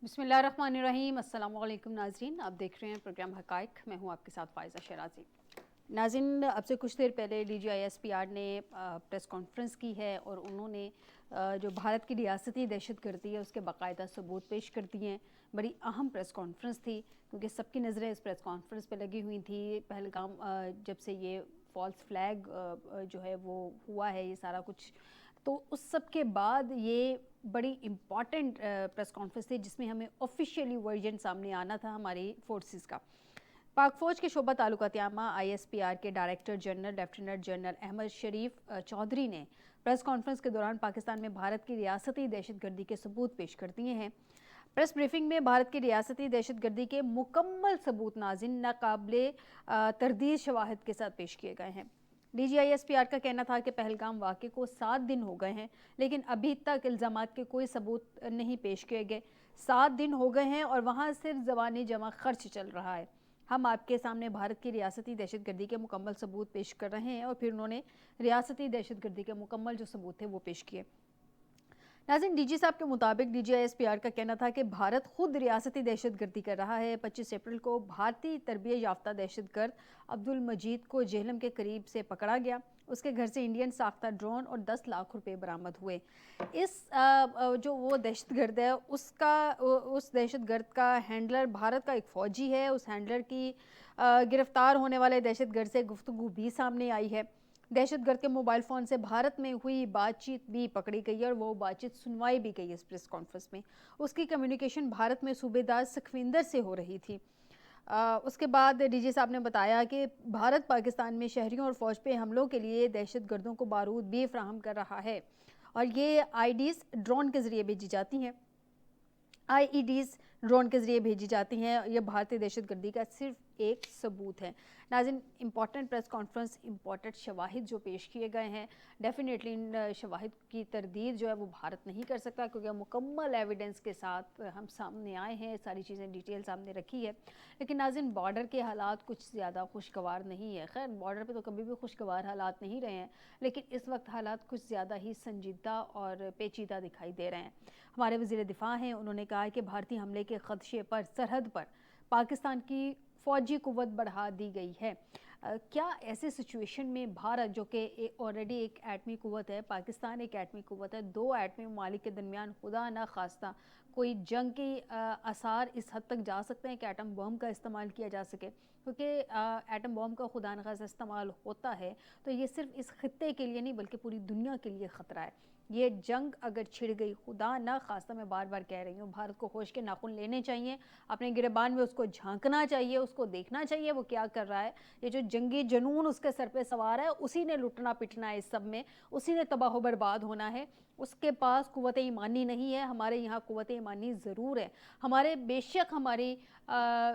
بسم اللہ الرحمن الرحیم۔ السلام علیکم ناظرین، آپ دیکھ رہے ہیں پروگرام حقائق، میں ہوں آپ کے ساتھ فائزہ شیرازی۔ ناظرین، اب سے کچھ دیر پہلے D G I S P R نے پریس کانفرنس کی ہے اور انہوں نے جو بھارت کی ریاستی دہشت گردی ہے اس کے باقاعدہ ثبوت پیش کر دیے ہیں۔ بڑی اہم پریس کانفرنس تھی کیونکہ سب کی نظریں اس پریس کانفرنس پہ لگی ہوئی تھی۔ پہلگام جب سے یہ فالس فلیگ جو ہے وہ ہوا ہے، یہ سارا کچھ، تو اس سب کے بعد یہ بڑی امپورٹنٹ پریس کانفرنس تھی جس میں ہمیں آفیشیلی ورژن سامنے آنا تھا ہماری فورسز کا۔ پاک فوج کے شعبہ تعلقات عامہ آئی ایس پی آر کے director general lieutenant general Ahmed Sharif Chaudhry نے پریس کانفرنس کے دوران پاکستان میں بھارت کی ریاستی دہشت گردی کے ثبوت پیش کر دیے ہیں۔ پریس بریفنگ میں بھارت کی ریاستی دہشت گردی کے مکمل ثبوت ناظرین ناقابل تردید شواہد کے ساتھ پیش کیے گئے ہیں۔ D G I S P R کا کہنا تھا کہ پہلگام واقعے کو 7 دن ہو گئے ہیں لیکن ابھی تک الزامات کے کوئی ثبوت نہیں پیش کیے گئے۔ 7 دن ہو گئے ہیں اور وہاں صرف زبانی جمع خرچ چل رہا ہے۔ ہم آپ کے سامنے بھارت کی ریاستی دہشت گردی کے مکمل ثبوت پیش کر رہے ہیں، اور پھر انہوں نے ریاستی دہشت گردی کے مکمل جو ثبوت تھے وہ پیش کیے۔ ناظرین، ڈی جی صاحب کے مطابق D G I S P R کا کہنا تھا کہ بھارت خود ریاستی دہشت گردی کر رہا ہے۔ 25 اپریل کو بھارتی تربیت یافتہ دہشت گرد عبد المجید کو جہلم کے قریب سے پکڑا گیا۔ اس کے گھر سے انڈین ساختہ ڈرون اور 10 لاکھ روپے برآمد ہوئے۔ اس جو وہ دہشت گرد ہے اس دہشت گرد کا ہینڈلر بھارت کا ایک فوجی ہے۔ اس ہینڈلر کی گرفتار ہونے والے دہشت گرد سے گفتگو بھی سامنے آئی ہے۔ دہشت گرد کے موبائل فون سے بھارت میں ہوئی بات چیت بھی پکڑی گئی ہے اور وہ بات چیت سنوائی بھی گئی اس پریس کانفرنس میں۔ اس کی کمیونیکیشن بھارت میں صوبے دار سکھویندر سے ہو رہی تھی۔ اس کے بعد ڈی جی صاحب نے بتایا کہ بھارت پاکستان میں شہریوں اور فوج پہ حملوں کے لیے دہشت گردوں کو بارود بھی فراہم کر رہا ہے، اور یہ آئی ڈیز ڈرون کے ذریعے بھیجی جاتی ہیں۔ آئی ای ڈیز ڈرون کے ذریعے بھیجی جاتی ہیں۔ یہ بھارتی دہشت گردی کا صرف ایک ثبوت ہے۔ ناظرین، امپورٹنٹ پریس کانفرنس، امپورٹنٹ شواہد جو پیش کیے گئے ہیں، ڈیفینیٹلی ان شواہد کی تردید جو ہے وہ بھارت نہیں کر سکتا کیونکہ مکمل ایویڈنس کے ساتھ ہم سامنے آئے ہیں، ساری چیزیں ڈیٹیل سامنے رکھی ہے۔ لیکن ناظرین، بارڈر کے حالات کچھ زیادہ خوشگوار نہیں ہے۔ خیر، بارڈر پہ تو کبھی بھی خوشگوار حالات نہیں رہے ہیں، لیکن اس وقت حالات کچھ زیادہ ہی سنجیدہ اور پیچیدہ دکھائی دے رہے ہیں۔ ہمارے وزیر دفاع ہیں، انہوں نے کہا کہ بھارتی حملے کے خدشے پر سرحد پر پاکستان کی فوجی قوت بڑھا دی گئی ہے۔ کیا ایسے سچویشن میں بھارت، جو کہ آلریڈی ایک ایٹمی قوت ہے، پاکستان ایک ایٹمی قوت ہے، 2 ایٹمی ممالک کے درمیان خدا نہ خواستہ کوئی جنگ کی آثار اس حد تک جا سکتے ہیں کہ ایٹم بم کا استعمال کیا جا سکے؟ کیونکہ ایٹم بم کا خدا نخواستہ استعمال ہوتا ہے تو یہ صرف اس خطے کے لیے نہیں بلکہ پوری دنیا کے لیے خطرہ ہے۔ یہ جنگ اگر چھڑ گئی، خدا نہ خواستہ، میں بار بار کہہ رہی ہوں، بھارت کو ہوش کے ناخن لینے چاہیے، اپنے گریبان میں اس کو جھانکنا چاہیے، اس کو دیکھنا چاہیے وہ کیا کر رہا ہے۔ یہ جو جنگی جنون اس کے سر پہ سوار ہے، اسی نے لٹنا پٹنا ہے اس سب میں، اسی نے تباہ و برباد ہونا ہے۔ اس کے پاس قوت ایمانی نہیں ہے، ہمارے یہاں قوت ایمانی ضرور ہے۔ ہمارے بے شک ہماری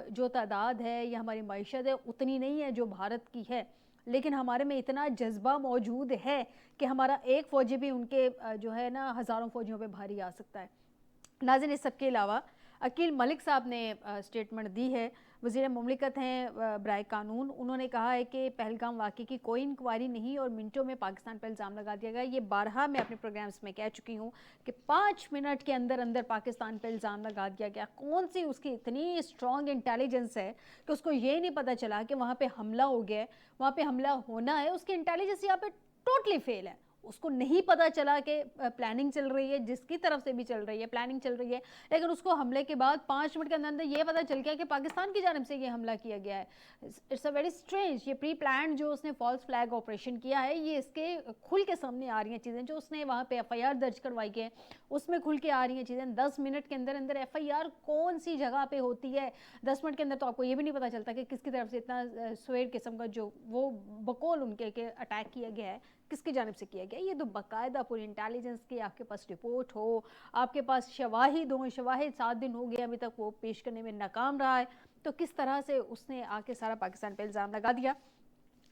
جو تعداد ہے یا ہماری معیشت ہے اتنی نہیں ہے جو بھارت کی ہے، لیکن ہمارے میں اتنا جذبہ موجود ہے کہ ہمارا ایک فوجی بھی ان کے جو ہے نا ہزاروں فوجیوں پہ بھاری آ سکتا ہے۔ ناظرین، اس سب کے علاوہ عقیل ملک صاحب نے سٹیٹمنٹ دی ہے، وزیر مملکت ہیں برائے قانون۔ انہوں نے کہا ہے کہ پہلگام واقعے کی کوئی انکوائری نہیں اور منٹوں میں پاکستان پر الزام لگا دیا گیا۔ یہ بارہا میں اپنے پروگرامز میں کہہ چکی ہوں کہ 5 منٹ کے اندر اندر پاکستان پر الزام لگا دیا گیا۔ کون سی اس کی اتنی اسٹرانگ انٹیلیجنس ہے کہ اس کو یہ نہیں پتہ چلا کہ وہاں پہ حملہ ہو گیا ہے، وہاں پہ حملہ ہونا ہے؟ اس کی انٹیلیجنس یہاں پہ ٹوٹلی فیل ہے۔ اس کو نہیں پتا چلا کہ پلاننگ چل رہی ہے، جس کی طرف سے بھی چل رہی ہے، پلاننگ چل رہی ہے، لیکن اس کو حملے کے بعد 5 منٹ کے اندر یہ پتا چل گیا کہ پاکستان کی جانب سے یہ حملہ کیا گیا ہے۔ It's a very strange. یہ پری پلانڈ جو اس نے فالس فلیگ آپریشن کیا ہے، یہ اس کے کھل کے سامنے آ رہی ہیں چیزیں، جو اس نے وہاں پہ ایف آئی آر درج کروائی ہے اس میں کھل کے آ رہی ہیں چیزیں۔ 10 منٹ کے اندر اندر ایف آئی آر کون سی جگہ پہ ہوتی ہے؟ 10 منٹ کے اندر تو آپ کو یہ بھی نہیں پتا چلتا کہ کس کی طرف سے اتنا سویر قسم کا جو وہ بقول ان کے کہ اٹیک کیا گیا ہے، کس کی جانب سے کیا گیا۔ یہ تو باقاعدہ پوری انٹیلیجنس کی آپ کے پاس رپورٹ ہو، آپ کے پاس شواہد ہوں، شواہد 7 دن ہو گئے ابھی تک وہ پیش کرنے میں ناکام رہا ہے، تو کس طرح سے اس نے آ کے سارا پاکستان پہ الزام لگا دیا؟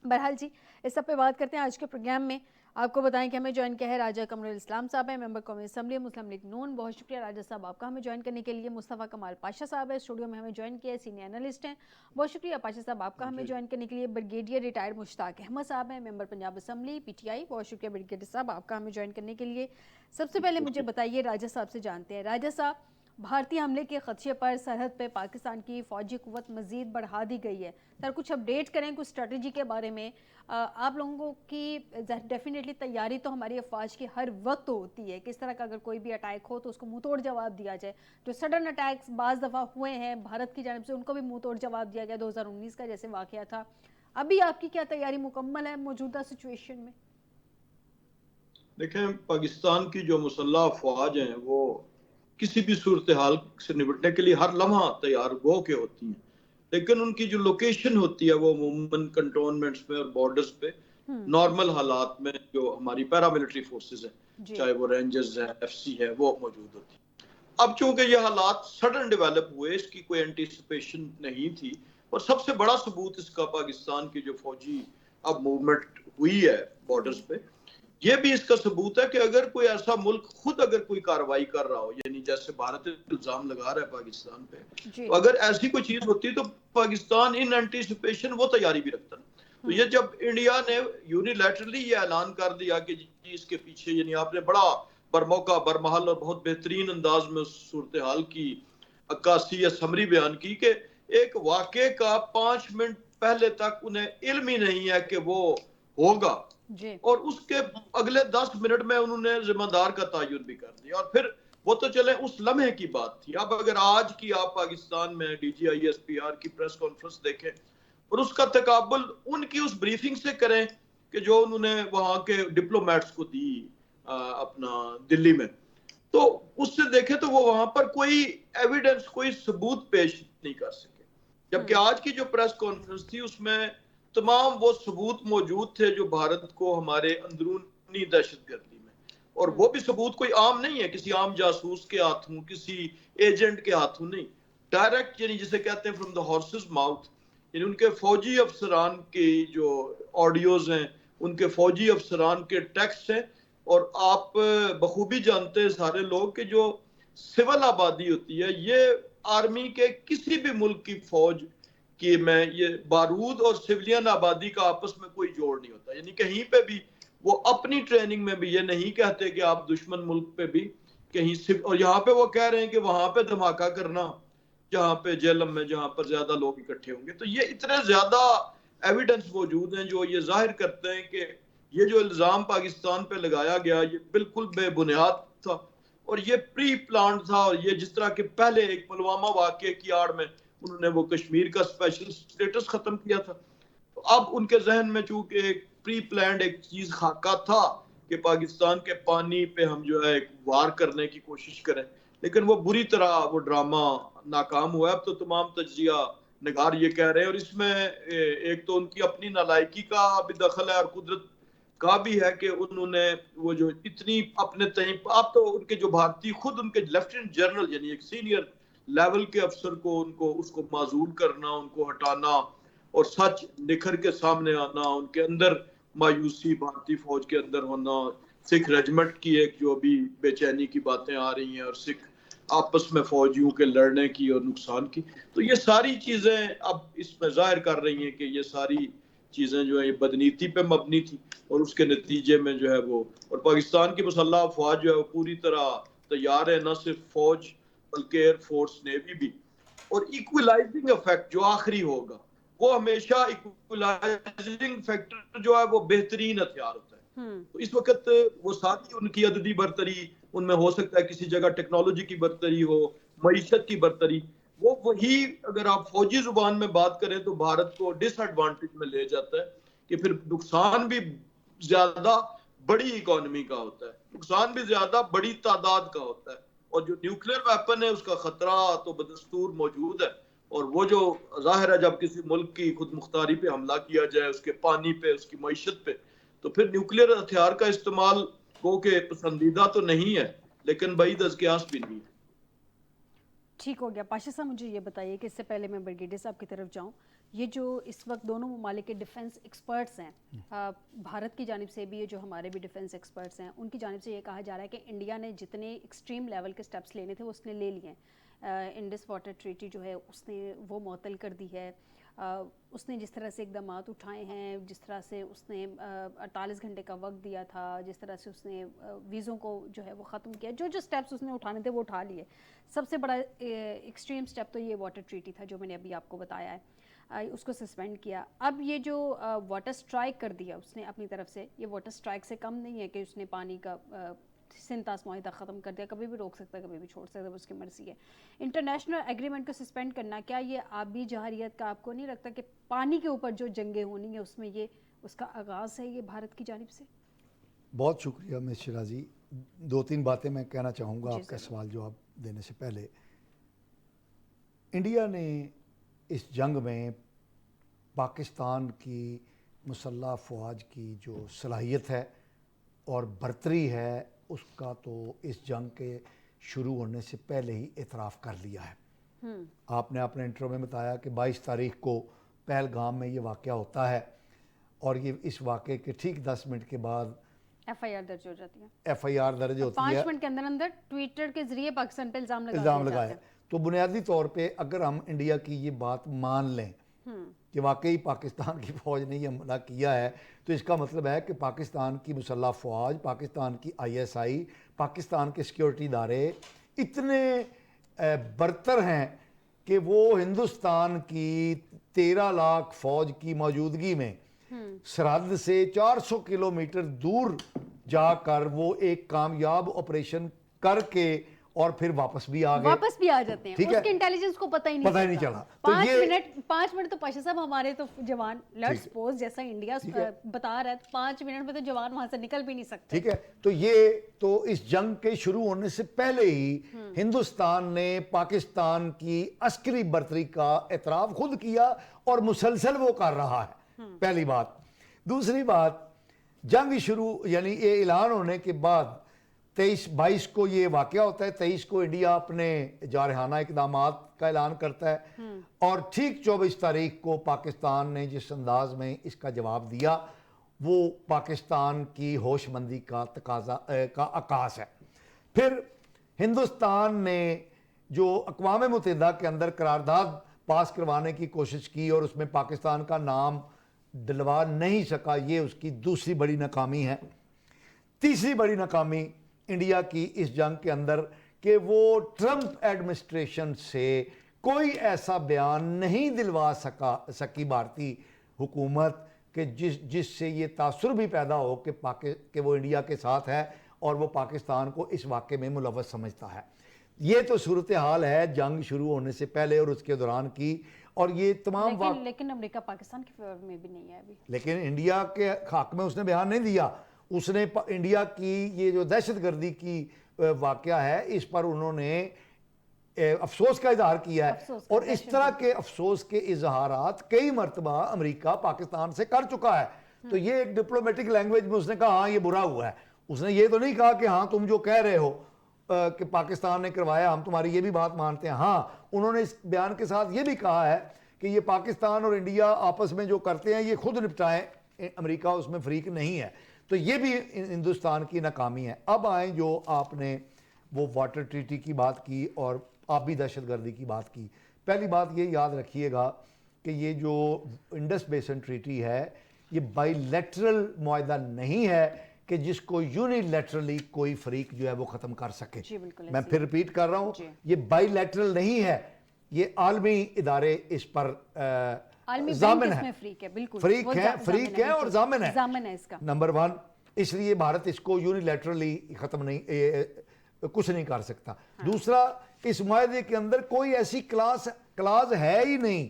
بہرحال جی، اس سب پہ بات کرتے ہیں آج کے پروگرام میں۔ آپ کو بتائیں کہ ہمیں جوائن کیا ہے راجہ قمر الاسلام صاحب ہیں، ممبر قومی اسمبلی مسلم لیگ نون۔ بہت شکریہ راجہ صاحب آپ کا ہمیں جوائن کرنے کے لیے۔ مصطفیٰ کمال پاشا صاحب ہے، اسٹوڈیو میں ہمیں جوائن کیا ہے، سینئر انالسٹ ہیں۔ بہت شکریہ پاشا صاحب آپ کا ہمیں جوائن کرنے کے لیے۔ بریگیڈیئر ریٹائرڈ مشتاق احمد صاحب ہیں، member Punjab assembly P T I. بہت شکریہ بریگیڈیئر صاحب آپ کا ہمیں جوائن کرنے کے لیے۔ سب سے پہلے مجھے بتائیے، راجہ صاحب سے جانتے ہیں، راجہ صاحب بھارتی حملے کے خدشے پر سرحد پہ پاکستان کی فوجی قوت مزید بڑھا دی گئی ہے. سر کچھ اپڈیٹ کریں کچھ اسٹریٹجی کے بارے میں. آپ لوگوں کی ڈیفینیٹلی تیاری تو ہماری افواج کی ہر وقت ہوتی ہے, کس طرح کا اگر کوئی بھی اٹیک ہو تو اس کو منہ توڑ جواب دیا جائے. جو سڈن اٹیکس بعض دفعہ ہوئے ہیں بھارت کی جانب سے ان کو بھی منہ توڑ جواب دیا گیا, 2019 کا جیسے واقعہ تھا. ابھی آپ کی کیا تیاری مکمل ہے موجودہ سچویشن میں؟ دیکھیں, پاکستان کی جو مسلح افواج ہیں وہ کسی بھی صورتحال سے نمٹنے کے لیے ہر لمحہ تیار گو کے ہوتی ہیں, لیکن ان کی جو لوکیشن ہوتی ہے وہ عموماً کنٹونمنٹس میں اور بارڈرز پہ نارمل حالات میں جو ہماری پیراملٹری فورسز ہیں, چاہے وہ رینجرز ہیں, ایف سی ہے, وہ موجود ہوتی ہیں. اب چونکہ یہ حالات سڈن ڈیولپ ہوئے, اس کی کوئی اینٹیسپیشن نہیں تھی, اور سب سے بڑا ثبوت اس کا پاکستان کی جو فوجی اب موومنٹ ہوئی ہے بارڈرز پہ, یہ بھی اس کا ثبوت ہے کہ اگر کوئی ایسا ملک خود اگر کوئی کارروائی کر رہا ہو, یعنی جیسے بھارت الزام لگا رہا ہے پاکستان پہ, تو اگر ایسی کوئی چیز ہوتی تو پاکستان ان اینٹیسپیشن وہ تیاری بھی رکھتا. تو یہ جب انڈیا نے یونیلیٹرلی یہ اعلان کر دیا کہ جی اس کے پیچھے, یعنی آپ نے بڑا برموقع برمحل اور بہت بہترین انداز میں اس صورتحال کی عکاسی یا سمری بیان کی کہ ایک واقعے کا 5 منٹ پہلے تک انہیں علم ہی نہیں ہے کہ وہ ہوگا, اور اس کے اگلے 10 منٹ میں انہوں نے ذمہ دار کا تعین بھی کر دیا. اور پھر وہ تو چلے اس لمحے کی بات تھی. اب اگر آج کی آپ پاکستان میں D G I S P R کی پریس کانفرنس دیکھیں اور اس کا تقابل ان کی اس بریفنگ سے کریں کہ جو انہوں نے وہاں کے ڈپلومیٹس کو دی اپنا دلی میں, تو اس سے دیکھیں تو وہ وہاں پر کوئی ایویڈنس, کوئی ثبوت پیش نہیں کر سکے. جبکہ آج کی جو پریس کانفرنس تھی اس میں تمام وہ ثبوت موجود تھے جو بھارت کو ہمارے اندرونی دہشت گردی میں, اور وہ بھی ثبوت کوئی عام نہیں ہے, کسی عام جاسوس کے ہاتھوں, کسی ایجنٹ کے ہاتھوں نہیں, ڈائریکٹ, یعنی جسے کہتے ہیں فرام دا ہارسز ماؤتھ, یعنی ان کے فوجی افسران کی جو آڈیوز ہیں, ان کے فوجی افسران کے ٹیکسٹ ہیں. اور آپ بخوبی جانتے ہیں سارے لوگ کہ جو سول آبادی ہوتی ہے, یہ آرمی کے کسی بھی ملک کی فوج کہ میں یہ بارود اور سویلین آبادی کا آپس میں کوئی جوڑ نہیں ہوتا. یعنی کہیں پہ بھی وہ اپنی ٹریننگ میں بھی یہ نہیں کہتے کہ آپ دشمن ملک پہ بھی کہیں اور یہاں پہ وہ کہہ رہے ہیں کہ وہاں پہ دھماکہ کرنا جہاں پہ جیلم میں جہاں پر زیادہ لوگ اکٹھے ہوں گے. تو یہ اتنے زیادہ ایویڈنس موجود ہیں جو یہ ظاہر کرتے ہیں کہ یہ جو الزام پاکستان پہ لگایا گیا یہ بالکل بے بنیاد تھا, اور یہ پری پلانڈ تھا. اور یہ جس طرح کے پہلے ایک پلوامہ واقعے کی آڑ میں انہوں نے وہ کشمیر کا اسپیشل سٹیٹس ختم کیا تھا, تو اب ان کے ذہن میں چونکہ ایک پری پلانڈ ایک چیز خاکہ تھا کہ پاکستان کے پانی پہ ہم جو ہے ایک وار کرنے کی کوشش کریں, لیکن وہ بری طرح وہ ڈرامہ ناکام ہوا ہے. اب تو تمام تجزیہ نگار یہ کہہ رہے ہیں, اور اس میں ایک تو ان کی اپنی نالائکی کا بھی دخل ہے اور قدرت کا بھی ہے کہ انہوں نے وہ جو اتنی اپنے آپ تو ان کے جو بھارتی خود ان کے لیفٹیننٹ جنرل یعنی ایک سینئر لیول کے افسر کو اس کو معزول کرنا, ان کو ہٹانا اور سچ نکھر کے سامنے آنا, ان کے اندر مایوسی بھارتی فوج کے اندر ہونا, سکھ ریجمنٹ کی ایک جو ابھی بے چینی کی باتیں آ رہی ہیں اور سکھ آپس میں فوجیوں کے لڑنے کی اور نقصان کی, تو یہ ساری چیزیں اب اس میں ظاہر کر رہی ہیں کہ یہ ساری چیزیں جو ہیں یہ بدنیتی پہ مبنی تھی, اور اس کے نتیجے میں جو ہے وہ اور پاکستان کی مسلح افواج جو ہے وہ پوری طرح تیار ہے, نہ صرف فوج بلکہ ایئر فورس نیوی بھی. اور ایکولائزنگ افیکٹ جو آخری ہوگا وہ ہمیشہ ایکولائزنگ فیکٹر جو ہے وہ بہترین ہتھیار ہوتا ہے. تو اس وقت وہ ساری ان کی عددی برتری, ان میں ہو سکتا ہے کسی جگہ ٹیکنالوجی کی برتری ہو, معیشت کی برتری, وہ وہی اگر آپ فوجی زبان میں بات کریں تو بھارت کو ڈس ایڈوانٹیج میں لے جاتا ہے کہ پھر نقصان بھی زیادہ بڑی اکانومی کا ہوتا ہے, نقصان بھی زیادہ بڑی تعداد کا ہوتا ہے, اور جو نیوکلیر ویپن ہے اس کا خطرہ تو بدستور موجود ہے. اور وہ جو ظاہر ہے جب کسی ملک کی خود مختاری پہ حملہ کیا جائے, اس کے پانی پہ, اس کی معیشت پہ, تو پھر نیوکلیر ہتھیار کا استعمال کو کہ پسندیدہ تو نہیں ہے لیکن بعید از قیاس بھی نہیں ہے. ٹھیک ہو گیا. پاشا صاحب مجھے یہ بتائیے کہ اس سے پہلے میں برگیڈیئر صاحب کی طرف جاؤں, یہ جو اس وقت دونوں ممالک کے ڈیفنس ایکسپرٹس ہیں, بھارت کی جانب سے بھی جو ہمارے بھی ڈیفنس ایکسپرٹس ہیں, ان کی جانب سے یہ کہا جا رہا ہے کہ انڈیا نے جتنے ایکسٹریم لیول کے سٹیپس لینے تھے وہ اس نے لے لیے ہیں. انڈس واٹر ٹریٹی جو ہے اس نے وہ معطل کر دی ہے. اس نے جس طرح سے اقدامات اٹھائے ہیں, جس طرح سے اس نے 48 گھنٹے کا وقت دیا تھا, جس طرح سے اس نے ویزوں کو جو ہے وہ ختم کیا, جو سٹیپس اس نے اٹھانے تھے وہ اٹھا لیے. سب سے بڑا ایکسٹریم سٹیپ تو یہ واٹر ٹریٹی تھا جو میں نے ابھی آپ کو بتایا ہے, اس کو سسپینڈ کیا. اب یہ جو واٹر سٹرائک کر دیا اس نے اپنی طرف سے, یہ واٹر سٹرائک سے کم نہیں ہے کہ اس نے پانی کا سنتاس معاہدہ ختم کر دیا, کبھی بھی روک سکتا ہے کبھی بھی چھوڑ سکتا ہے, اس کی مرضی ہے. انٹرنیشنل ایگریمنٹ کو سسپینڈ کرنا, کیا یہ آبی جارحیت کا آپ کو نہیں لگتا کہ پانی کے اوپر جو جنگیں ہونی ہیں اس میں یہ اس کا آغاز ہے یہ بھارت کی جانب سے؟ بہت شکریہ مس شیرازی. 2-3 باتیں میں کہنا چاہوں گا آپ کا سوال جواب دینے سے پہلے. انڈیا نے اس جنگ میں پاکستان کی مسلح افواج کی جو صلاحیت ہے اور برتری ہے اس کا تو اس جنگ کے شروع ہونے سے پہلے ہی اعتراف کر لیا ہے. آپ نے اپنے انٹرو میں بتایا کہ 22 تاریخ کو پہلگام میں یہ واقعہ ہوتا ہے اور یہ اس واقعے کے ٹھیک 10 منٹ کے بعد ایف آئی آر درج ہو جاتی ہے. ایف آئی آر درج ہوتی ہے. 5 منٹ کے اندر اندر ٹویٹر کے ذریعے پاکستان پہ الزام لگایا. تو بنیادی طور پہ اگر ہم انڈیا کی یہ بات مان لیں کہ واقعی پاکستان کی فوج نے یہ حملہ کیا ہے تو اس کا مطلب ہے کہ پاکستان کی مسلح فوج, پاکستان کی آئی ایس آئی, پاکستان کے سیکیورٹی ادارے اتنے برتر ہیں کہ وہ ہندوستان کی 13 لاکھ فوج کی موجودگی میں سرحد سے 400 کلومیٹر دور جا کر وہ ایک کامیاب آپریشن کر کے اور پھر واپس بھی آ جاتے ہیں. اس کے انٹیلیجنس کو پتہ ہی نہیں چلا. 5 منٹ تو پاشا صاحب ہمارے تو جوان لیٹس سپوز جیسا انڈیا بتا رہا ہے 5 منٹ میں تو جوان وہاں سے نکل بھی نہیں سکتے. ٹھیک ہے, تو یہ تو اس جنگ کے شروع ہونے سے پہلے ہی ہندوستان نے پاکستان کی عسکری برتری کا اعتراف خود کیا اور مسلسل وہ کر رہا ہے. پہلی بات. دوسری بات, جنگ شروع یعنی یہ اعلان ہونے کے بعد 23-22 کو یہ واقعہ ہوتا ہے, 23 کو انڈیا اپنے جارحانہ اقدامات کا اعلان کرتا ہے اور ٹھیک 24 تاریخ کو پاکستان نے جس انداز میں اس کا جواب دیا وہ پاکستان کی ہوش مندی کا تقاضا کا عکاس ہے. پھر ہندوستان نے جو اقوام متحدہ کے اندر قرارداد پاس کروانے کی کوشش کی اور اس میں پاکستان کا نام ڈلوا نہیں سکا, یہ اس کی دوسری بڑی ناکامی ہے. تیسری بڑی ناکامی انڈیا کی اس جنگ کے اندر کہ وہ ٹرمپ ایڈمنسٹریشن سے کوئی ایسا بیان نہیں دلوا سکی بھارتی حکومت کہ جس سے یہ تاثر بھی پیدا ہو کہ وہ انڈیا کے ساتھ ہے اور وہ پاکستان کو اس واقعے میں ملوث سمجھتا ہے. یہ تو صورتحال ہے جنگ شروع ہونے سے پہلے اور اس کے دوران کی, اور یہ تمام لیکن امریکہ پاکستان کے فیور میں بھی نہیں ہے ابھی. لیکن انڈیا کے حق میں اس نے بیان نہیں دیا. اس نے انڈیا کی یہ جو دہشت گردی کی واقعہ ہے اس پر انہوں نے افسوس کا اظہار کیا ہے, اور اس طرح کے افسوس کے اظہارات کئی مرتبہ امریکہ پاکستان سے کر چکا ہے. تو یہ ایک ڈپلومیٹک لینگویج میں اس نے کہا ہاں یہ برا ہوا ہے. اس نے یہ تو نہیں کہا کہ ہاں تم جو کہہ رہے ہو کہ پاکستان نے کروایا ہم تمہاری یہ بھی بات مانتے ہیں. ہاں انہوں نے اس بیان کے ساتھ یہ بھی کہا ہے کہ یہ پاکستان اور انڈیا آپس میں جو کرتے ہیں یہ خود نپٹائیں, امریکہ اس میں فریق نہیں ہے. تو یہ بھی ہندوستان کی ناکامی ہے. اب آئیں جو آپ نے وہ واٹر ٹریٹی کی بات کی اور آبی دہشت گردی کی بات کی. پہلی بات یہ یاد رکھیے گا کہ یہ جو انڈس بیسن ٹریٹی ہے یہ بائی لیٹرل معاہدہ نہیں ہے کہ جس کو یونی لیٹرلی کوئی فریق جو ہے وہ ختم کر سکے. میں پھر ریپیٹ کر رہا ہوں, یہ بائی لیٹرل نہیں ہے, یہ عالمی ادارے اس پر ضامن ہے, فریق ہے اور ضامن ہے اس کا. نمبر 1, اس لیے بھارت اس کو یونیلیٹرلی ختم نہیں کچھ نہیں کر سکتا. دوسرا, اس معاہدے کے اندر کوئی ایسی کلاز ہے ہی نہیں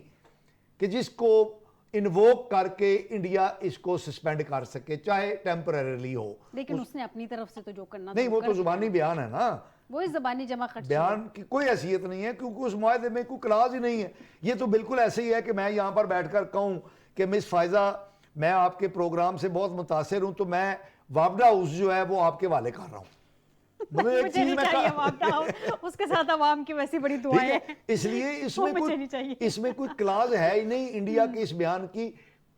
کہ جس کو انووک کر کے انڈیا اس کو سسپینڈ کر سکے, چاہے ٹیمپریریلی ہو. لیکن اس نے اپنی طرف سے تو جو کرنا نہیں, وہ تو زبانی بیان ہے نا, وہ زبانی جمع خرچ بیان کی کوئی حیثیت نہیں ہے کیونکہ اس معاہدے میں کوئی کلاز ہی نہیں ہے. یہ تو بالکل ایسے ہی ہے کہ میں یہاں پر بیٹھ کر کہوں کہ مس فائزہ میں آپ کے پروگرام سے بہت متاثر ہوں تو میں وابڈا ہاؤس جو ہے وہ آپ کے حوالے کر رہا ہوں. اس کے ساتھ عوام کی ویسی بڑی دعائیں ہیں, اس لیے اس میں کوئی کلاز ہے ہی نہیں. انڈیا کے اس بیان کی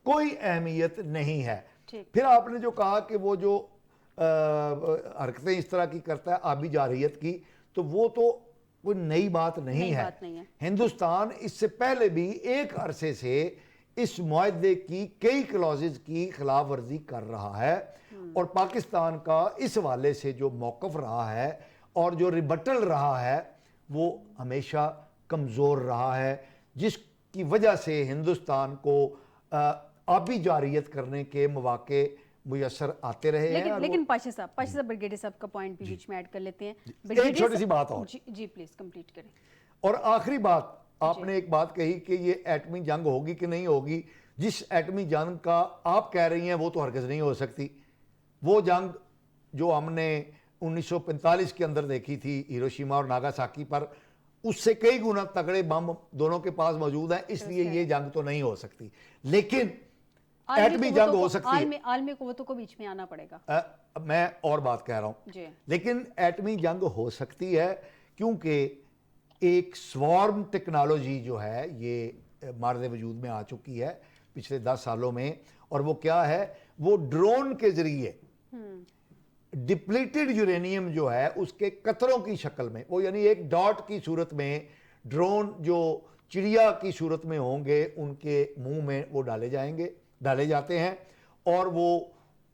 کوئی اہمیت نہیں ہے. پھر آپ نے جو کہا کہ وہ جو حرکتیں اس طرح کی کرتا ہے آبی جارحیت کی, تو وہ تو کوئی نئی بات نہیں ہے. ہندوستان اس سے پہلے بھی ایک عرصے سے اس معاہدے کی کئی کلازز کی خلاف ورزی کر رہا ہے اور پاکستان کا اس حوالے سے جو موقف رہا ہے اور جو ریبٹل رہا ہے وہ ہمیشہ کمزور رہا ہے, جس کی وجہ سے ہندوستان کو آبی جارحیت کرنے کے مواقع میسر آتے رہے ہیں. لیکن پاشا صاحب بریگیڈیئر صاحب کا پوائنٹ بھی بیچ میں ایڈ کر لیتے ہیں. ایک چھوٹی سی بات اور جی پلیز کمپلیٹ کریں. اور آخری بات, آپ نے ایک بات کہی کہ یہ ایٹمی جنگ ہوگی کہ نہیں ہوگی. جس ایٹمی جنگ کا آپ کہہ رہی ہیں وہ تو ہرگز نہیں ہو سکتی. وہ جنگ جو ہم نے 1945 کے اندر دیکھی تھی ہیروشیما اور ناگاساکی پر, اس سے کئی گنا تگڑے بم دونوں کے پاس موجود ہیں, اس لیے یہ جنگ تو نہیں ہو سکتی. لیکن ایٹمی جنگ ہو سکتی ہے. عالمی قوتوں کو بیچ میں آنا پڑے گا. میں اور بات کہہ رہا ہوں, لیکن ایٹمی جنگ ہو سکتی ہے کیونکہ ایک سوارم ٹیکنالوجی جو ہے یہ مارد وجود میں آ چکی ہے پچھلے 10 سالوں میں. اور وہ کیا ہے, وہ ڈرون کے ذریعے ڈپلیٹڈ یورینیم جو ہے اس کے قطروں کی شکل میں, وہ یعنی ایک ڈاٹ کی صورت میں ڈرون جو چڑیا کی صورت میں ہوں گے ان کے منہ میں وہ ڈالے جاتے ہیں, اور وہ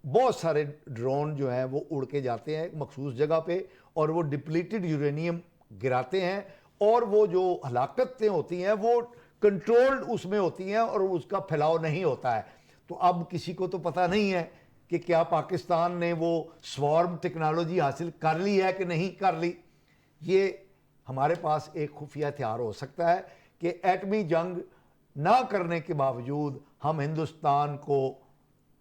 بہت سارے ڈرون جو ہیں وہ اڑ کے جاتے ہیں مخصوص جگہ پہ اور وہ ڈپلیٹڈ یورینیم گراتے ہیں, اور وہ جو ہلاکتیں ہوتی ہیں وہ کنٹرولڈ اس میں ہوتی ہیں اور اس کا پھیلاؤ نہیں ہوتا ہے. تو اب کسی کو تو پتہ نہیں ہے کہ کیا پاکستان نے وہ سوارم ٹیکنالوجی حاصل کر لی ہے کہ نہیں کر لی. یہ ہمارے پاس ایک خفیہ ہتھیار ہو سکتا ہے کہ ایٹمی جنگ نہ کرنے کے باوجود ہم ہندوستان کو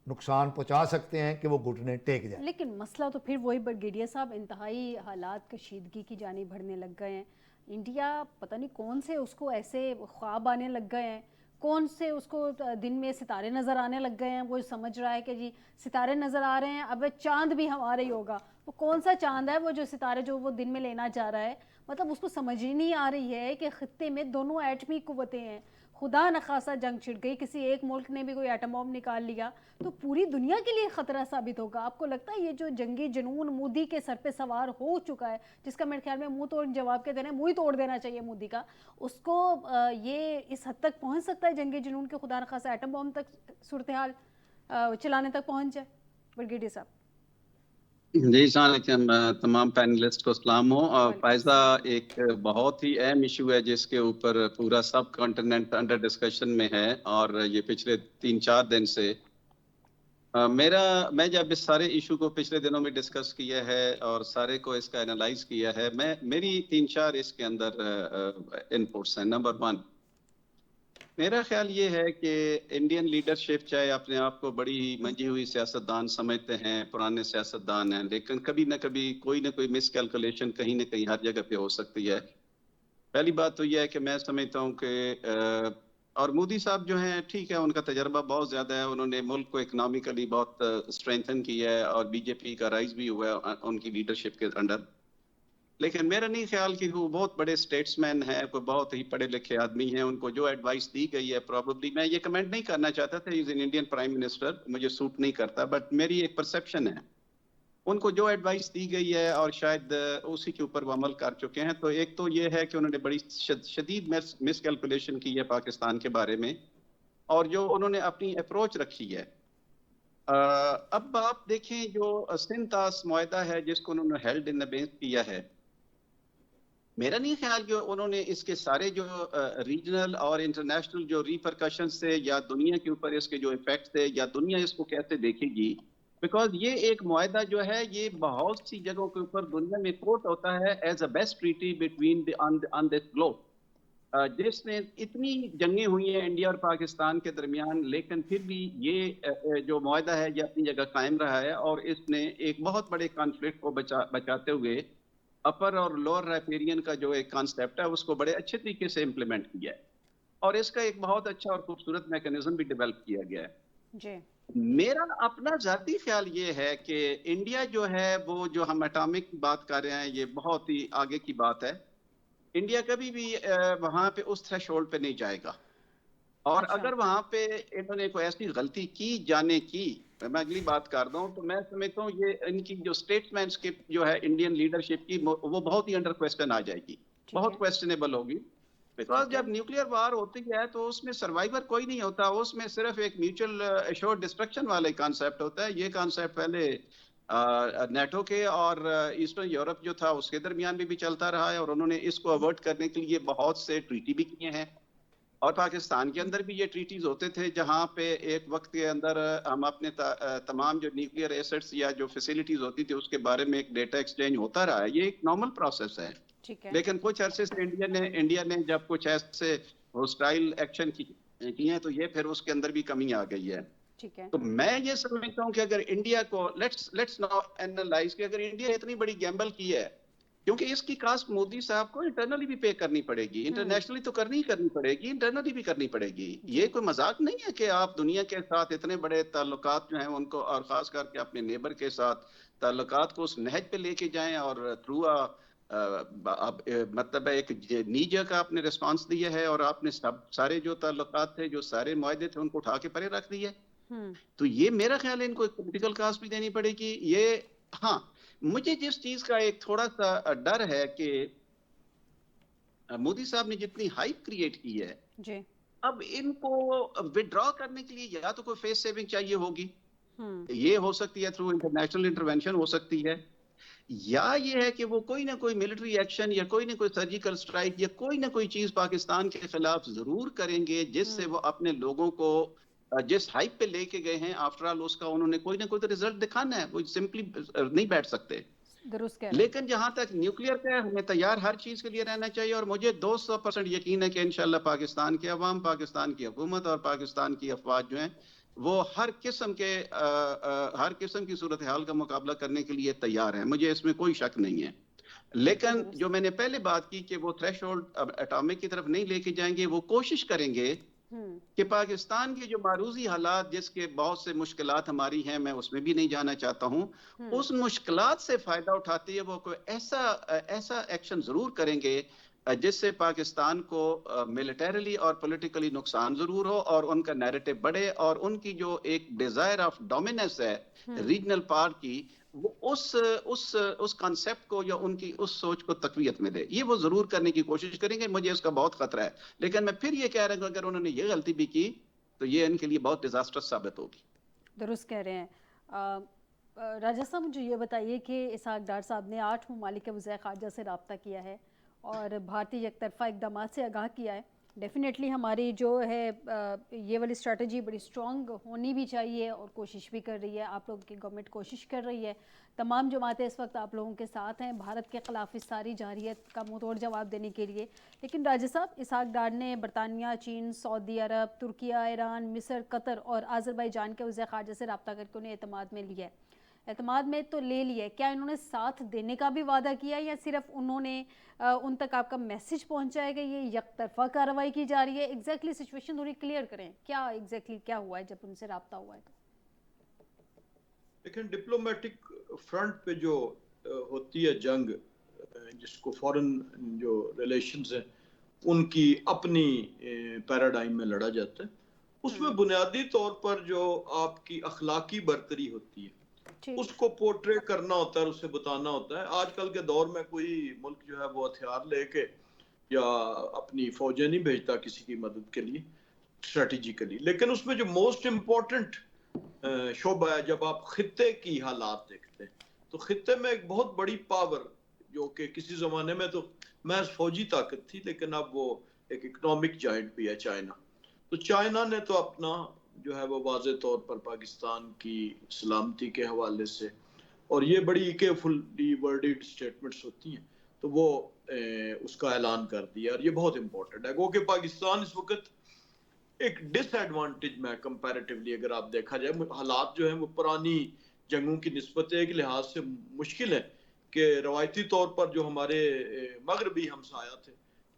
نقصان پہنچا سکتے ہیں کہ وہ گھٹنے ٹیک جائیں. لیکن مسئلہ تو پھر وہی بریگیڈیئر صاحب, انتہائی حالات کشیدگی کی جانب بڑھنے لگ گئے ہیں. انڈیا پتہ نہیں کون سے اس کو ایسے خواب آنے لگ گئے ہیں, کون سے اس کو دن میں ستارے نظر آنے لگ گئے ہیں. وہ سمجھ رہا ہے کہ جی ستارے نظر آ رہے ہیں, اب چاند بھی ہمارا ہی ہوگا. وہ کون سا چاند ہے وہ جو ستارے جو وہ دن میں لینا چاہ رہا ہے. مطلب اس کو سمجھ ہی نہیں آ رہی ہے کہ خطے میں دونوں ایٹمی قوتیں ہیں. خدا نخواستہ جنگ چھڑ گئی, کسی ایک ملک نے بھی کوئی ایٹم بم نکال لیا تو پوری دنیا کے لیے خطرہ ثابت ہوگا. آپ کو لگتا ہے یہ جو جنگی جنون مودی کے سر پہ سوار ہو چکا ہے, جس کا میرے خیال میں منہ توڑ جواب کے دینا ہے, منہ ہی توڑ دینا چاہیے مودی کا, اس کو یہ اس حد تک پہنچ سکتا ہے جنگی جنون کے خدا نخواستہ ایٹم بم تک صورتحال چلانے تک پہنچ جائے؟ بریگیڈیئر صاحب. جی السلام علیکم, تمام پینلسٹ کو سلام ہو. فائزہ, ایک بہت ہی اہم ایشو ہے جس کے اوپر پورا سب کانٹیننٹ انڈر ڈسکشن میں ہے, اور یہ پچھلے 3-4 دن سے میں جب اس سارے ایشو کو پچھلے دنوں میں ڈسکس کیا ہے اور سارے کو اس کا انالائز کیا ہے, میری 3-4 اس کے اندر انپوٹس ہیں. نمبر 1, میرا خیال یہ ہے کہ انڈین لیڈرشپ چاہے اپنے آپ کو بڑی منجھی ہوئی سیاستدان سمجھتے ہیں, پرانے سیاستدان ہیں, لیکن کبھی نہ کبھی کوئی نہ کوئی مس کیلکولیشن کہیں نہ کہیں ہر جگہ پہ ہو سکتی ہے. پہلی بات تو یہ ہے کہ میں سمجھتا ہوں کہ اور مودی صاحب جو ہیں ٹھیک ہے, ان کا تجربہ بہت زیادہ ہے, انہوں نے ملک کو اکنامکلی بہت اسٹرینتھن کیا ہے اور بی جے پی کا رائز بھی ہوا ہے ان کی لیڈرشپ کے انڈر. لیکن میرا نہیں خیال کہ وہ بہت بڑے اسٹیٹس مین ہیں, کوئی بہت ہی پڑھے لکھے آدمی ہیں. ان کو جو ایڈوائس دی گئی ہے پرابیبلی, میں یہ کمنٹ نہیں کرنا چاہتا تھا as an Indian prime minister, مجھے سوٹ نہیں کرتا, بٹ میری ایک پرسیپشن ہے ان کو جو ایڈوائس دی گئی ہے اور شاید اسی کے اوپر وہ عمل کر چکے ہیں. تو ایک تو یہ ہے کہ انہوں نے بڑی شدید مس کیلکولیشن کی ہے پاکستان کے بارے میں, اور جو انہوں نے اپنی اپروچ رکھی ہے. اب آپ دیکھیں جو سنتاس معاہدہ ہے جس کو انہوں نے ہیلڈ ان ابینس کیا ہے, میرا نہیں خیال کہ انہوں نے اس کے سارے جو ریجنل اور انٹرنیشنل جو ریپرکشنز تھے یا دنیا کے اوپر اس کے جو ایفیکٹس تھے یا دنیا اس کو کیسے دیکھے گی, بیکاز یہ ایک معاہدہ جو ہے یہ بہت سی جگہوں کے اوپر دنیا میں کوٹ ہوتا ہے as a best treaty between on this globe, جس میں اتنی جنگیں ہوئی ہیں انڈیا اور پاکستان کے درمیان, لیکن پھر بھی یہ جو معاہدہ ہے یہ اپنی جگہ قائم رہا ہے, اور اس نے ایک بہت بڑے کانفلکٹ کو بچاتے ہوئے اپر اور لوور رائپیرین کا جو ایک کانسیپٹ ہے اس کو بڑے اچھے طریقے سے امپلیمنٹ کیا ہے, اور اس کا ایک بہت اچھا اور خوبصورت میکانزم بھی ڈیولپ کیا گیا ہے. جی میرا اپنا ذاتی خیال یہ ہے کہ انڈیا جو ہے وہ جو ہم اٹامک کی بات کر رہے ہیں یہ بہت ہی آگے کی بات ہے. انڈیا کبھی بھی وہاں پہ اس تھریش ہولڈ پہ نہیں جائے گا, اور اگر وہاں پہ انہوں نے کوئی ایسی غلطی کی جانے کی, میں اگلی بات کر دوں تو میں سمجھتا ہوں یہ ان کی جو اسٹیٹمنٹس کی جو ہے انڈین لیڈرشپ کی وہ بہت ہی انڈر کوسچن آ جائے گی. بہت کویسچنیبل ہوگی. بیکاز جب نیوکلیئر وار ہوتی ہے تو اس میں سروائیور کوئی نہیں ہوتا, اس میں صرف ایک میوچل ایشورڈ ڈسٹرکشن والا کانسیپٹ ہوتا ہے. یہ کانسیپٹ پہلے نیٹو کے اور ایسٹرن یورپ جو تھا اس کے درمیان بھی چلتا رہا ہے, اور انہوں نے اس کو اوائڈ کرنے کے لیے بہت سے ٹریٹی بھی کیے ہیں. اور پاکستان کے اندر بھی یہ ٹریٹیز ہوتے تھے جہاں پہ ایک وقت کے اندر ہم اپنے تمام جو نیوکلیئر ایسٹس یا جو فیسلٹیز ہوتی تھی اس کے بارے میں ایک ڈیٹا ایکسچینج ہوتا رہا ہے. یہ ایک نارمل پروسیس ہے. لیکن کچھ عرصے سے انڈیا نے جب کچھ ایسے ہوسٹائل ایکشن کیے ہیں تو یہ پھر اس کے اندر بھی کمی آ گئی ہے. تو میں یہ سمجھتا ہوں کہ اگر انڈیا کو لیٹس ناؤ اینالائز کہ اگر انڈیا اتنی بڑی گیمبل کی ہے, کیونکہ اس کی کاسٹ مودی صاحب کو انٹرنلی بھی پے کرنی پڑے گی, انٹرنیشنلی تو کرنی پڑے گی, انٹرنلی بھی کرنی پڑے گی. یہ کوئی مذاق نہیں ہے کہ آپ دنیا کے ساتھ اتنے بڑے تعلقات جو ہیں ان کو, اور خاص کر کے اپنے نیبر کے ساتھ تعلقات کو اس نہج پہ لے کے جائیں اور تھرو مطلب ایک نیجا کا آپ نے ریسپانس دیا ہے اور آپ نے سارے جو تعلقات تھے, جو سارے معاہدے تھے ان کو اٹھا کے پرے رکھ دیے. تو یہ میرا خیال ہے ان کو ایک پولیٹیکل کاسٹ بھی دینی پڑے گی. یہ ہاں, مجھے جس چیز کا ایک تھوڑا سا ڈر ہے کہ مودی صاحب نے جتنی ہائپ کریٹ کی ہے, اب ان کو وڈرا کرنے کے لیے یا تو کوئی فیس سیونگ چاہیے ہوگی, یہ ہو سکتی ہے تھرو انٹرنیشنل انٹروینشن ہو سکتی ہے, یا یہ ہے کہ وہ کوئی نہ کوئی ملٹری ایکشن یا کوئی نہ کوئی سرجیکل سٹرائک یا کوئی نہ کوئی چیز پاکستان کے خلاف ضرور کریں گے جس سے وہ اپنے لوگوں کو جس ہائپ پہ لے کے گئے ہیں آفٹر آل اس کا انہوں نے کوئی نہ کوئی تو ریزلٹ دکھانا ہے. وہ سمپلی نہیں بیٹھ سکتے. لیکن جہاں تک نیوکلیئر کا ہے ہمیں تیار ہر چیز کے لیے رہنا چاہیے, اور مجھے 200% یقین ہے کہ انشاءاللہ پاکستان کے عوام, پاکستان کی حکومت اور پاکستان کی افواج جو ہیں وہ ہر قسم کی صورتحال کا مقابلہ کرنے کے لیے تیار ہیں. مجھے اس میں کوئی شک نہیں ہے. لیکن جو میں نے پہلے بات کی کہ وہ تھریش ہولڈ اٹامک کی طرف نہیں لے کے جائیں گے, وہ کوشش کریں گے کہ پاکستان کے جو معروضی حالات جس کے بہت سے مشکلات ہماری ہیں, میں اس میں بھی نہیں جانا چاہتا ہوں, اس مشکلات سے فائدہ اٹھاتے ہیں وہ کوئی ایسا ایکشن ضرور کریں گے جس سے پاکستان کو ملٹریلی اور پولیٹیکلی نقصان ضرور ہو اور ان کا نیریٹو بڑھے, اور ان کی جو ایک ڈیزائر آف ڈومیننس ہے ریجنل پاور کی, وہ اس کانسیپٹ کو یا ان کی اس سوچ کو تقویت میں دے. یہ وہ ضرور کرنے کی کوشش کریں گے. مجھے اس کا بہت خطرہ ہے. لیکن میں پھر یہ کہہ رہا ہوں کہ اگر انہوں نے یہ غلطی بھی کی تو یہ ان کے لیے بہت ڈیزاسٹرس ثابت ہوگی. درست کہہ رہے ہیں. راجہ صاحب مجھے یہ بتائیے کہ اسحاق ڈار صاحب نے 8 ممالک کے وزراء خارجہ سے رابطہ کیا ہے اور بھارتی یک طرفہ اقدامات سے آگاہ کیا ہے. ڈیفینیٹلی ہماری جو ہے یہ والی اسٹریٹجی بڑی اسٹرانگ ہونی بھی چاہیے اور کوشش بھی کر رہی ہے. آپ لوگوں کی گورنمنٹ کوشش کر رہی ہے. تمام جماعتیں اس وقت آپ لوگوں کے ساتھ ہیں بھارت کے خلاف اس ساری جارحیت کا منہ توڑ جواب دینے کے لیے. لیکن راجہ صاحب, اسحاق ڈار نے برطانیہ, چین, سعودی عرب, ترکیہ, ایران, مصر, قطر اور آذربائیجان کے وزراء خارجہ سے رابطہ کر کے انہیں اعتماد میں لیا ہے. اعتماد میں تو لے لیا ہے, کیا انہوں نے ساتھ دینے کا بھی وعدہ کیا یا صرف انہوں نے ان تک آپ کا میسج پہنچایا کہ یہ یک طرفہ کارروائی کی جا رہی ہے؟ ایگزیکٹلی سچویشن تھوڑی کلیئر کریں, کیا ایگزیکٹلی کیا ہوا ہے جب ان سے رابطہ ہوا ہے؟ تو لیکن ڈپلومیٹک فرنٹ پہ جو ہوتی ہے جنگ, جس کو فورن جو ریلیشنز ہیں ان کی اپنی پیراڈائم میں لڑا جاتا ہے, اس میں بنیادی طور پر جو آپ کی اخلاقی برتری ہوتی ہے اس کو پورٹری کرنا ہوتا ہے, اسے بتانا ہوتا ہے. آج کل کے دور میں کوئی ملک جو ہے وہ ہتھیار لے کے یا اپنی فوجیں نہیں بھیجتا کسی کی مدد کے لیے اسٹریٹجیکلی. لیکن اس میں جو موسٹ امپورٹنٹ شعبہ ہے, جب آپ خطے کی حالات دیکھتے ہیں تو خطے میں ایک بہت بڑی پاور جو کہ کسی زمانے میں تو محض فوجی طاقت تھی, لیکن اب وہ ایک اکنامک جائنٹ بھی ہے, چائنا. تو چائنا نے تو اپنا جو ہے وہ واضح طور پر پاکستان کی سلامتی کے حوالے سے, اور یہ بڑی کیئرفلی ورڈڈ سٹیٹمنٹس ہوتی ہیں, تو وہ اس کا اعلان کر دیا, اور یہ بہت امپورٹنٹ ہے. گو کہ پاکستان اس وقت ایک ڈس ایڈوانٹیج میں کمپیریٹیولی اگر آپ دیکھا جائے, حالات جو ہیں وہ پرانی جنگوں کی نسبت ایک لحاظ سے مشکل ہے کہ روایتی طور پر جو ہمارے مغربی ہمسایہ تھے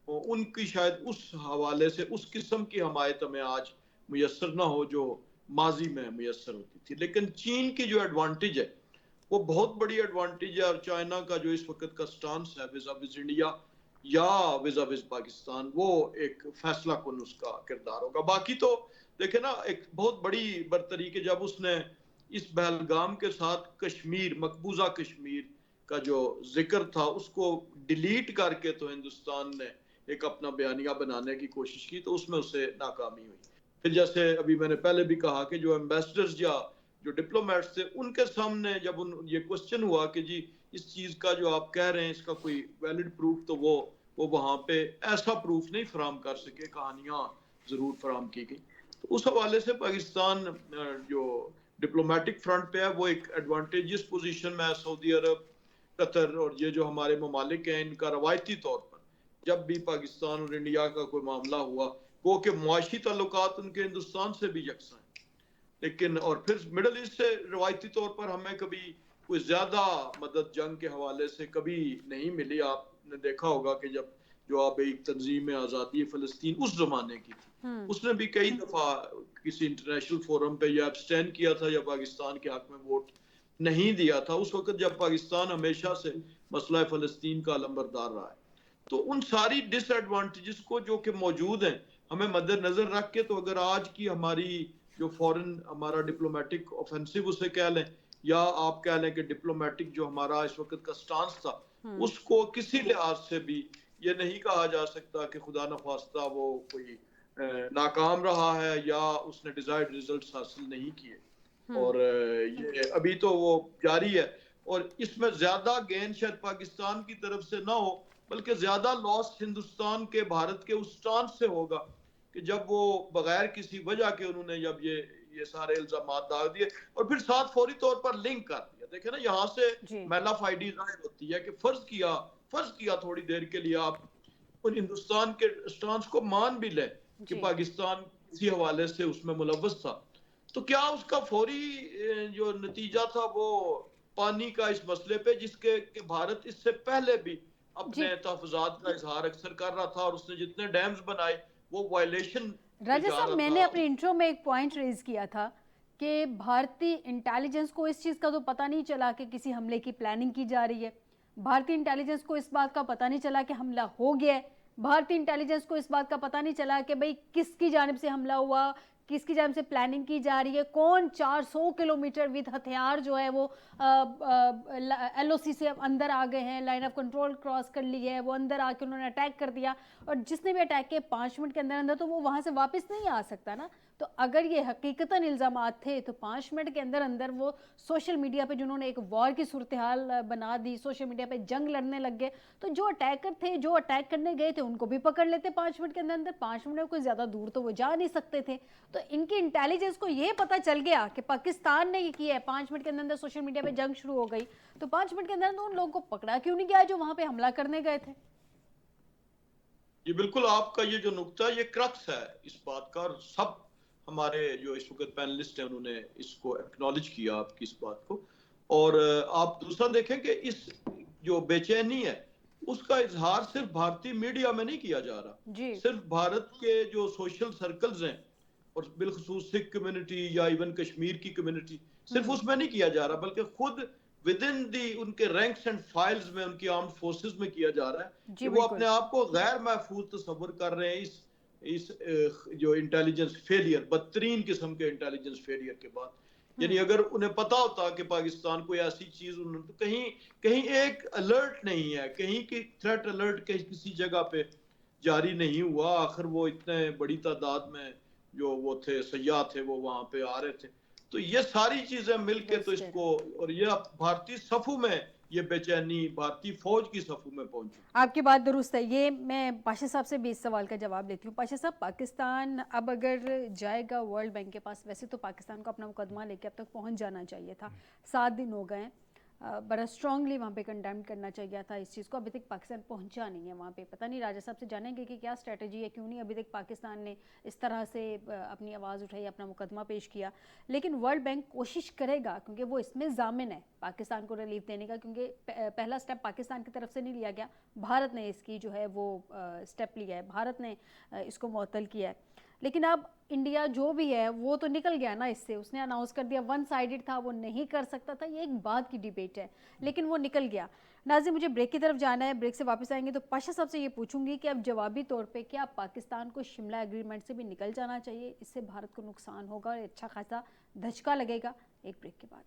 ان کی شاید اس حوالے سے اس قسم کی حمایت ہمیں آج میسر نہ ہو جو ماضی میں میسر ہوتی تھی. لیکن چین کی جو ایڈوانٹیج ہے وہ بہت بڑی ایڈوانٹیج ہے, اور چائنا کا جو اس وقت کا سٹانس ہے ویزا ویز انڈیا یا ویزا ویز پاکستان, وہ ایک فیصلہ کن اس کا کردار ہوگا. باقی تو دیکھیں نا, ایک بہت بڑی برتری کہ جب اس نے اس پہلگام کے ساتھ کشمیر, مقبوضہ کشمیر کا جو ذکر تھا اس کو ڈیلیٹ کر کے تو ہندوستان نے ایک اپنا بیانیہ بنانے کی کوشش کی، تو اس میں اسے ناکامی ہوئی۔ پھر جیسے ابھی میں نے پہلے بھی کہا کہ جو ایمبیسڈرز یا جو ڈپلومیٹس تھے ان کے سامنے جب یہ کوسچن ہوا کہ جی اس چیز کا جو آپ کہہ رہے ہیں اس کا کوئی ویلڈ پروف، تو وہ وہاں پہ ایسا پروف نہیں فراہم کر سکے، کہانیاں ضرور فراہم کی گئی۔ تو اس حوالے سے پاکستان جو ڈپلومیٹک فرنٹ پہ ہے وہ ایک ایڈوانٹیجس پوزیشن میں ہے۔ سعودی عرب، قطر اور یہ جو ہمارے ممالک ہیں ان کا روایتی طور پر جب بھی پاکستان اور انڈیا کا کوئی معاملہ ہوا وہ کہ معاشی تعلقات ان کے ہندوستان سے بھی یکساں ہیں، لیکن اور پھر مڈل ایسٹ سے روایتی طور پر ہمیں کبھی کوئی زیادہ مدد جنگ کے حوالے سے کبھی نہیں ملی۔ آپ نے دیکھا ہوگا کہ جب جو آپ ایک تنظیم آزادی فلسطین اس زمانے کی تھی، اس نے بھی کئی دفعہ کسی انٹرنیشنل فورم پہ یا ابسٹین کیا تھا یا پاکستان کے حق میں ووٹ نہیں دیا تھا، اس وقت جب پاکستان ہمیشہ سے مسئلہ فلسطین کا علمبردار رہا ہے۔ تو ان ساری ڈس ایڈوانٹیجز کو جو کہ موجود ہیں ہمیں مد نظر رکھ کے، تو اگر آج کی ہماری جو فورن ہمارا ڈپلومیٹک آفینسو اسے کہہ لیں یا آپ کہہ لیں کہ ڈپلومیٹک جو ہمارا اس وقت کا سٹانس تھا، اس کو کسی لحاظ سے بھی یہ نہیں کہا جا سکتا کہ خدا نخواستہ وہ کوئی ناکام رہا ہے یا اس نے ڈیزائرڈ ریزلٹس حاصل نہیں کیے، اور یہ ابھی تو وہ جاری ہے۔ اور اس میں زیادہ گین شاید پاکستان کی طرف سے نہ ہو بلکہ زیادہ لاس ہندوستان کے بھارت کے اس سٹانس سے ہوگا کہ جب وہ بغیر کسی وجہ کے انہوں نے جب یہ سارے الزامات ڈال دیے اور پھر ساتھ فوری طور پر لنک کر دیا۔ دیکھیں نا یہاں سے میل آف آئی ڈی ظاہر ہوتی ہے کہ فرض کیا تھوڑی دیر کے لیے آپ ان ہندوستان کے سٹانس کو مان بھی لیں کہ پاکستان کسی حوالے سے اس میں ملوث تھا، تو کیا اس کا فوری جو نتیجہ تھا وہ پانی کا اس مسئلے پہ، جس کے کہ بھارت اس سے پہلے بھی اپنے تحفظات کا اظہار اکثر کر رہا تھا اور اس نے جتنے ڈیمز بنائے وہ وائلیشن راجہ صاحب، میں نے اپنے انٹرو میں ایک پوائنٹ ریز کیا تھا کہ بھارتی انٹیلیجنس کو اس چیز کا تو پتہ نہیں چلا کہ کسی حملے کی پلاننگ کی جا رہی ہے، بھارتی انٹیلیجنس کو اس بات کا پتہ نہیں چلا کہ حملہ ہو گیا ہے، بھارتی انٹیلیجنس کو اس بات کا پتہ نہیں چلا کہ بھئی کس کی جانب سے حملہ ہوا، کس کی جانب سے پلاننگ کی جا رہی ہے، کون 400 کلومیٹر ود ہتھیار جو ہے وہ ایل او سی سے اندر آ گئے ہیں، لائن آف کنٹرول کراس کر لی ہے، وہ اندر آ کے انہوں نے اٹیک کر دیا، اور جس نے بھی اٹیک کیا 5 منٹ کے اندر تو وہ وہاں سے واپس نہیں آ سکتا نا۔ تو اگر یہ حقیقتاً الزامات تھے تو 5 منٹ کے اندر وہ سوشل میڈیا پہ جنہوں نے ایک وار کی صورتحال بنا دی، سوشل میڈیا پہ جنگ لڑنے لگ گئے، تو جو اٹیکر تھے جو اٹیک کرنے گئے تھے ان کو بھی پکڑ لیتے 5 منٹ کے اندر 5 منٹ میں کوئی زیادہ دور تو وہ جا نہیں سکتے تھے۔ تو ان کی انٹیلیجنس کو یہ پتہ چل گیا کہ پاکستان نے یہ کیا ہے، 5 منٹ کے اندر سوشل میڈیا پہ جنگ شروع ہو گئی، تو 5 منٹ کے اندر ان لوگوں کو پکڑا کیوں نہیں گیا جو وہاں پہ حملہ کرنے گئے تھے؟ یہ بالکل آپ کا یہ جو نقطہ یہ کرکس ہے اس بات کا، اور سب ہمارے جو اس وقت پینلسٹ ہیں انہوں نے اس کو ایکنالج کیا آپ کی اس بات کو۔ اور آپ دوسرا دیکھیں کہ اس جو بے چینی ہے اس کا اظہار صرف بھارتی میڈیا میں نہیں کیا جا رہا، صرف بھارت کے جو سوشل سرکلز ہیں اور بالخصوص سکھ کمیونٹی یا ایون کشمیر کی کمیونٹی، صرف اس میں نہیں کیا جا رہا بلکہ خود ودن دی ان کے رینکس اینڈ فائلز میں ان کی آرمڈ فورسز میں کیا جا رہا ہے کہ وہ اپنے آپ کو غیر محفوظ تصور کر رہے ہیں اس جو انٹیلیجنس فیلئر، بدترین قسم کے انٹیلیجنس فیلئر کے بعد۔ یعنی اگر انہیں پتا ہوتا کہ پاکستان کوئی ایسی چیز تو کہیں ایک الرٹ نہیں ہے، کہیں کی تھریٹ الرٹ کسی جگہ پہ جاری نہیں ہوا، آخر وہ اتنے بڑی تعداد میں جو وہ تھے سیاح تھے وہ وہاں پہ آ رہے تھے۔ تو یہ ساری چیزیں مل کے تو اس کو، اور یہ بھارتی صفوں میں یہ بے چینی بھارتی فوج کی صفوں میں پہنچی۔ آپ کی بات درست ہے۔ یہ میں پاشا صاحب سے بھی اس سوال کا جواب لیتی ہوں۔ پاشا صاحب، پاکستان اب اگر جائے گا ورلڈ بینک کے پاس، ویسے تو پاکستان کو اپنا مقدمہ لے کے اب تک پہنچ جانا چاہیے تھا، 7 دن ہو گئے ہیں، بڑا اسٹرانگلی وہاں پہ کنڈیم کرنا چاہیے تھا اس چیز کو، ابھی تک پاکستان پہنچا نہیں ہے وہاں پہ۔ پتہ نہیں راجہ صاحب سے جانیں گے کہ کیا اسٹریٹجی ہے، کیوں نہیں ابھی تک پاکستان نے اس طرح سے اپنی آواز اٹھائی، اپنا مقدمہ پیش کیا۔ لیکن ورلڈ بینک کوشش کرے گا کیونکہ وہ اس میں ضامن ہے پاکستان کو ریلیف دینے کا، کیونکہ پہلا سٹیپ پاکستان کی طرف سے نہیں لیا گیا، بھارت نے اس کی جو ہے وہ سٹیپ لیا ہے، بھارت نے اس کو معطل کیا ہے۔ لیکن اب انڈیا جو بھی ہے وہ تو نکل گیا نا اس سے، اس نے اناؤنس کر دیا، ون سائیڈڈ تھا، وہ نہیں کر سکتا تھا، یہ ایک بات کی ڈیبیٹ ہے، لیکن وہ نکل گیا۔ ناظرین، مجھے بریک کی طرف جانا ہے، بریک سے واپس آئیں گے تو پاشا صاحب سے یہ پوچھوں گی کہ اب جوابی طور پہ کیا پاکستان کو شملہ ایگریمنٹ سے بھی نکل جانا چاہیے؟ اس سے بھارت کو نقصان ہوگا اور اچھا خاصا دھچکا لگے گا۔ ایک بریک کے بعد